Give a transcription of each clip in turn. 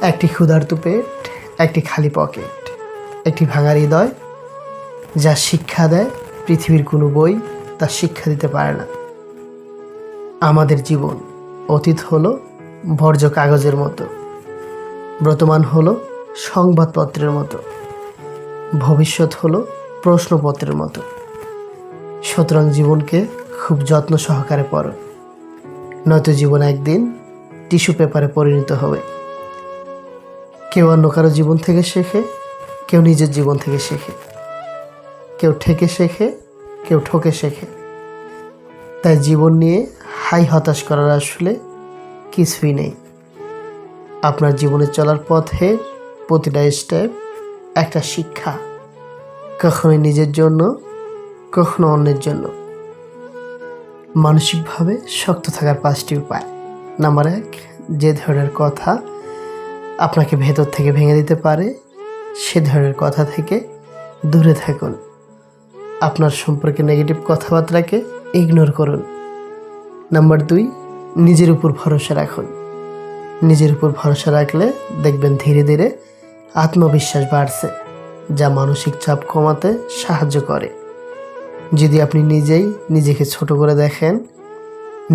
একটি ক্ষুধার্ত পেট, একটি খালি পকেট, একটি ভাঙা হৃদয় যা শিক্ষা দেয় পৃথিবীর কোনো বই তা শিক্ষা দিতে পারে না। আমাদের জীবন অতীত হলো বর্জ্য কাগজের মতো, বর্তমান হলো সংবাদপত্রের মতো, ভবিষ্যৎ হলো প্রশ্নপত্রের মতো। সুতরাং জীবনকে খুব যত্ন সহকারে পড়ো, নয়তো জীবন একদিন টিস্যু পেপারে পরিণত হবে। কেউ অন্য কারো জীবন থেকে শেখে, কেউ নিজের জীবন থেকে শেখে, কেউ ঠেকে শেখে, কেউ ঠকে শেখে। তাই জীবন নিয়ে হতাশ করার আসলে কিছুই নেই। আপনার জীবনে চলার পথের প্রতিটা স্টেপ একটা শিক্ষা, কখনোই নিজের জন্য, কখনো অন্যের জন্য। মানসিকভাবে শক্ত থাকার 5টি উপায়। নাম্বার 1, যে ধরনের কথা আপনাকে ভেতর থেকে ভেঙে দিতে পারে সে ধরনের কথা থেকে দূরে থাকুন। আপনার সম্পর্কে নেগেটিভ কথাবার্তাকে ইগনোর করুন। নাম্বার 2, নিজের উপর ভরসা রাখুন। নিজের উপর ভরসা রাখলে দেখবেন ধীরে ধীরে আত্মবিশ্বাস বাড়ছে, যা মানসিক চাপ কমাতে সাহায্য করে। যদি আপনি নিজেই নিজেকে ছোট করে দেখেন,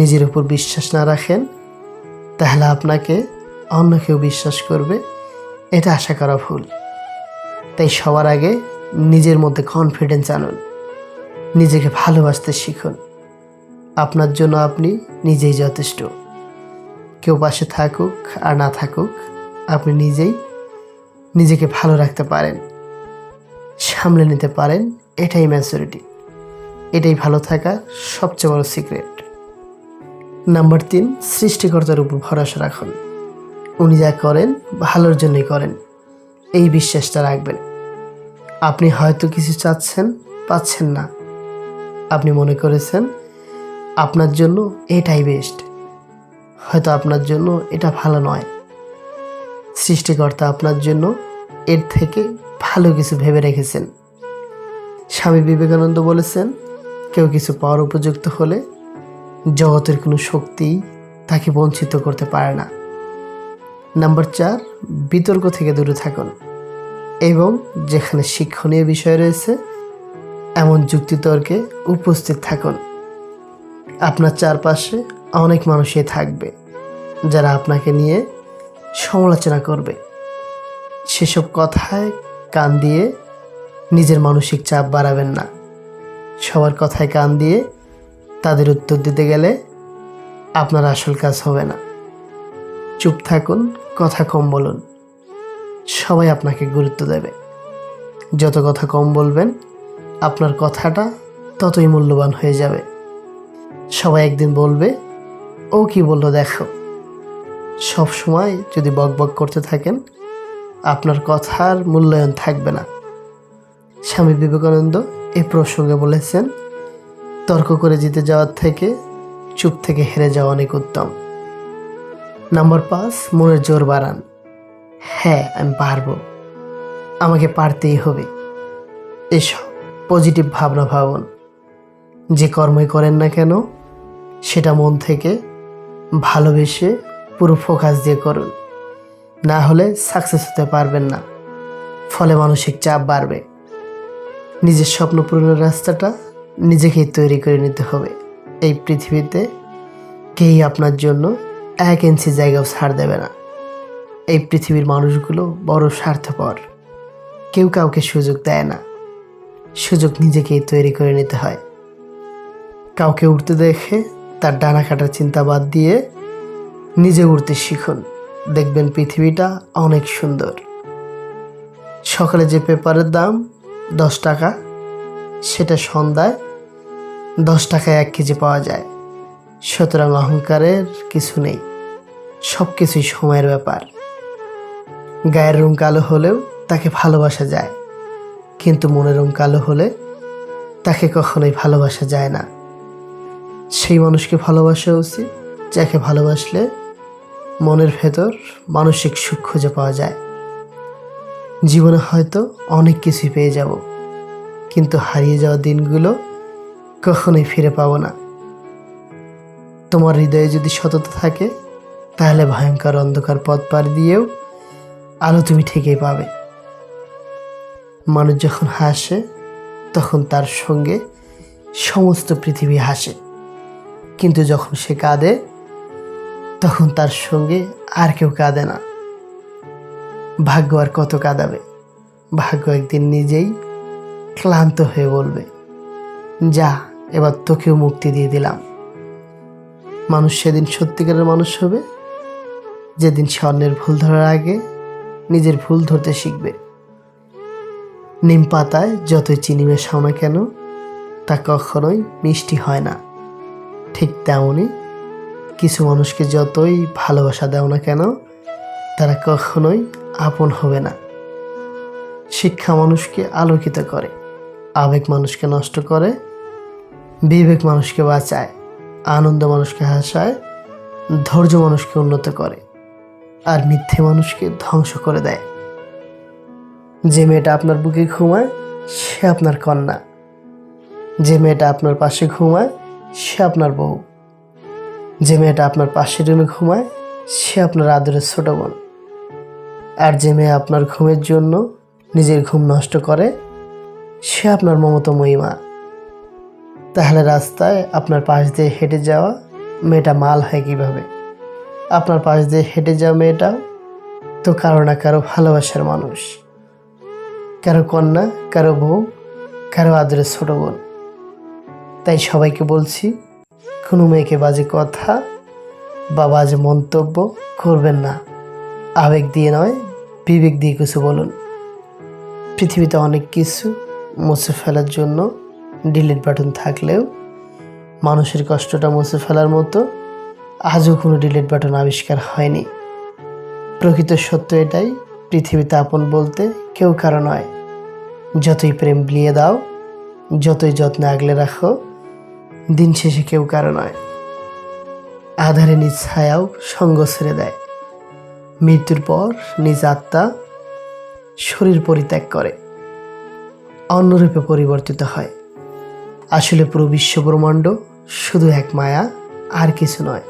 নিজের উপর বিশ্বাস না রাখেন, তাহলে আপনাকে অন্য কেউ বিশ্বাস করবে এটা আশা করা ভুল। তাই সবার আগে নিজের মধ্যে কনফিডেন্স আনুন, নিজেকে ভালোবাসতে শিখুন। আপনার জন্য আপনি নিজেই যথেষ্ট। কেউ পাশে থাকুক আর না থাকুক, আপনি নিজেই নিজেকে ভালো রাখতে পারেন, সামলে নিতে পারেন। এটাই ম্যাচুরিটি, এটাই ভালো থাকার সবচেয়ে বড় সিক্রেট। নাম্বার 3, সৃষ্টিকর্তার উপর ভরসা রাখুন। উনি যা করেন ভালোর জন্যই করেন, এই বিশ্বাসটা রাখবেন। আপনি হয়তো কিছু চাচ্ছেন, পাচ্ছেন না। আপনি মনে করেছেন আপনার জন্য এটাই বেস্ট, হয়তো আপনার জন্য এটা ভালো নয়। সৃষ্টিকর্তা আপনার জন্য এর থেকে ভালো কিছু ভেবে রেখেছেন। স্বামী বিবেকানন্দ বলেছেন, কেউ কিছু পাওয়ার উপযুক্ত হলে জগতের কোনো শক্তি তাকে বঞ্চিত করতে পারে না। নাম্বার 4, বিতর্ক থেকে দূরে থাকুন এবং যেখানে শিক্ষণীয় বিষয় রয়েছে এমন যুক্তিতর্কে উপস্থিত থাকুন। আপনার চারপাশে অনেক মানুষই থাকবে যারা আপনাকে নিয়ে সমালোচনা করবে। সেসব কথায় কান দিয়ে নিজের মানসিক চাপ বাড়াবেন না। সবার কথায় কান দিয়ে তাদের উত্তর দিতে গেলে আপনার আসল কাজ হবে না। চুপ থাকুন, কথা কম বলুন, সবাই আপনাকে গুরুত্ব দেবে। যত কথা কম বলবেন আপনার কথাটা ততই মূল্যবান হয়ে যাবে। সবাই একদিন বলবে, ও কি বললো দেখো। সব সময় যদি বকবক করতে থাকেন আপনার কথার মূল্যায়ন থাকবে না। স্বামী বিবেকানন্দ এই প্রসঙ্গে বলেছেন, তর্ক করে জিতে যাওয়ার থেকে চুপ থেকে হেরে যাওয়া অনেক উত্তম। নাম্বার 5, মনের জোর বাড়ান। হ্যাঁ, আমি পারবো, আমাকে পারতেই হবে, এসব পজিটিভ ভাবনা ভাবুন। যে কর্মই করেন না কেন সেটা মন থেকে ভালোবেসে পুরো ফোকাস দিয়ে করুন, না হলে সাকসেস হতে পারবেন না। ফলে মানসিক চাপ বাড়বে। নিজের স্বপ্ন পূরণের রাস্তাটা নিজেকেই তৈরি করে নিতে হবে। এই পৃথিবীতে কেই আপনার জন্য 1 ইঞ্চি জায়গাও ছাড় দেবে না। এই পৃথিবীর মানুষগুলো বড় স্বার্থপর, কেউ কাউকে সুযোগ দেয় না। সুযোগ নিজেকেই তৈরি করে নিতে হয়। কাউকে উঠতে দেখে তার ডানা কাটার চিন্তা বাদ দিয়ে নিজে উড়তে শিখুন, দেখবেন পৃথিবীটা অনেক সুন্দর। সকালে যে পেপারের দাম 10 টাকা, সেটা সন্ধ্যায় 10 টাকায় 1 কেজি পাওয়া যায়। সুতরাং অহংকারের কিছু নেই, সব কিছুই সময়ের ব্যাপার। গায়ের রং কালো হলেও তাকে ভালোবাসা যায়, কিন্তু মনের রং কালো হলে তাকে কখনোই ভালোবাসা যায় না। সেই মানুষকে ভালোবাসা উচিত যাকে ভালোবাসলে মনের ভেতর মানসিক সুখ খুঁজে পাওয়া যায়। জীবনে হয়তো অনেক কিছুই পেয়ে যাব, কিন্তু হারিয়ে যাওয়া দিনগুলো কখনোই ফিরে পাবো না। তোমার হৃদয়ে যদি সততা থাকে তাহলে ভয়ঙ্কর অন্ধকার পথ পাড়ি দিয়েও আলো তুমি ঠিকই পাবে। মানুষ যখন হাসে তখন তার সঙ্গে সমস্ত পৃথিবী হাসে, কিন্তু যখন সে কাঁদে তখন তার সঙ্গে আর কেউ কাঁদে না। ভাগ্য আর কত কাঁদাবে? ভাগ্য একদিন নিজেই ক্লান্ত হয়ে বলবে, যা, এবার তোকেও মুক্তি দিয়ে দিলাম। মানুষ সেদিন সত্যিকারের মানুষ হবে যেদিন সে অন্যের ভুল ধরার আগে নিজের ভুল ধরতে শিখবে। নিম পাতায় যতই চিনি মেশাও না কেন, তা কখনোই মিষ্টি হয় না। ঠিক তেমনই কিছু মানুষকে যতই ভালোবাসা দাও না কেন, তারা কখনোই আপন হবে না। শিক্ষা মানুষকে আলোকিত করে, আবেগ মানুষকে নষ্ট করে, বিবেক মানুষকে বাঁচায়, আনন্দ মানুষকে হাসায়, ধৈর্য মানুষকে উন্নত করে, আর মিথ্যে মানুষকে ধ্বংস করে দেয়। যে মেয়েটা আপনার বুকে ঘুমায় সে আপনার কন্যা, যে মেয়েটা আপনার পাশে ঘুমায় সে আপনার বউ, যে মেয়েটা আপনার পাশের রুমে ঘুমায় সে আপনার আদরের ছোট বোন, আর যে মেয়ে আপনার ঘুমের জন্য নিজের ঘুম নষ্ট করে সে আপনার মমতাময়ী মা। তাহলে রাস্তায় আপনার পাশ দিয়ে হেঁটে যাওয়া মেয়েটা মাল হয় কীভাবে? আপনার পাশ দিয়ে হেঁটে যাওয়া মেয়েটা তো কারো না কারো ভালোবাসার মানুষ, কারো কন্যা, কারো বউ, কারো আদরের ছোট বোন। তাই সবাইকে বলছি, কোনো মেয়েকে বাজে কথা বা বাজে মন্তব্য করবেন না। আবেগ দিয়ে নয়, বিবেক দিয়ে কিছু বলুন। পৃথিবীতে অনেক কিছু মুছে ফেলার জন্য ডিলিট বাটন থাকলেও মানুষের কষ্টটা মুছে ফেলার মতো আজও কোনো ডিলিট বাটন আবিষ্কার হয়নি। প্রকৃত সত্য এটাই, পৃথিবীতে আপন বলতে কেউ কারো নয়। যতই প্রেম বিলিয়ে দাও, যতই যত্নে আগলে রাখো, দিন শেষে কেউ কারো নয়। আধারে নিজ ছায়াও সঙ্গ ছেড়ে দেয়। মৃত্যুর পর নিজ আত্মা শরীর পরিত্যাগ করে, অন্যরূপে পরিবর্তিত হয়। আসলে পুরো বিশ্ব ব্রহ্মাণ্ড শুধু এক মায়া, আর কিছু নয়।